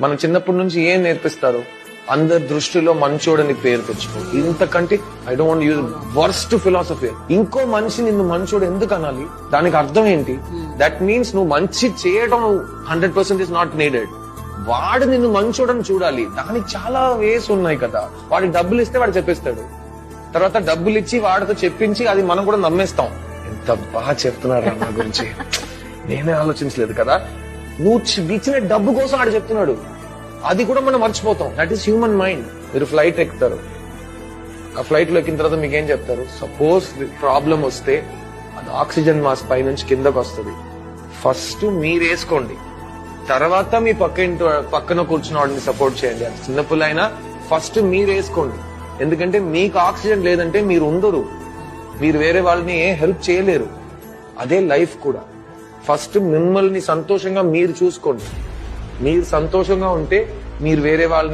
మనం చిన్నప్పటి నుంచి ఏం నేర్పిస్తారు? అందరి దృష్టిలో మంచోడని పేరు తెచ్చుకో. ఇంతకంటే I don't want use worst philosophy. ఇంకో మనిషి నిన్ను మంచోడు ఎందుకు అనాలి? దానికి అర్థం ఏంటి? దట్ మీన్స్ నువ్వు మంచి చేయడం 100% ఇస్ నాట్ నీడెడ్. వాడు నిన్ను మంచోడని చూడాలి. దానికి చాలా వేస్ ఉన్నాయి కదా. వాడికి డబ్బులు ఇస్తే వాడు చెప్పేస్తాడు. తర్వాత డబ్బులు ఇచ్చి వాడితో చెప్పించి అది మనం కూడా నమ్మేస్తాం. ఎంత బాగా చెప్తున్నారు నా గురించి, నేనే ఆలోచించలేదు కదా. నువ్వు ఇచ్చిన డబ్బు కోసం ఆడు చెప్తున్నాడు, అది కూడా మనం మర్చిపోతాం. That is human mind. మీరు ఫ్లైట్ ఎక్కుతారు, ఆ ఫ్లైట్ లో ఎక్కిన తర్వాత మీకేం చెప్తారు? సపోజ్ ప్రాబ్లం వస్తే అది ఆక్సిజన్ మాస్క్ పై నుంచి కిందకు వస్తుంది. ఫస్ట్ మీరు వేసుకోండి, తర్వాత మీ పక్కన కూర్చున్న వాడిని సపోర్ట్ చేయండి. అది చిన్నపిల్లైనా ఫస్ట్ మీరు వేసుకోండి. ఎందుకంటే మీకు ఆక్సిజన్ లేదంటే మీరు ఉండరు, మీరు వేరే వాళ్ళని హెల్ప్ చేయలేరు. అదే లైఫ్ కూడా. ఫస్ట్ మిమ్మల్ని సంతోషంగా మీరు చూసుకోండి. మీరు సంతోషంగా ఉంటే మీరు వేరే వాళ్ళని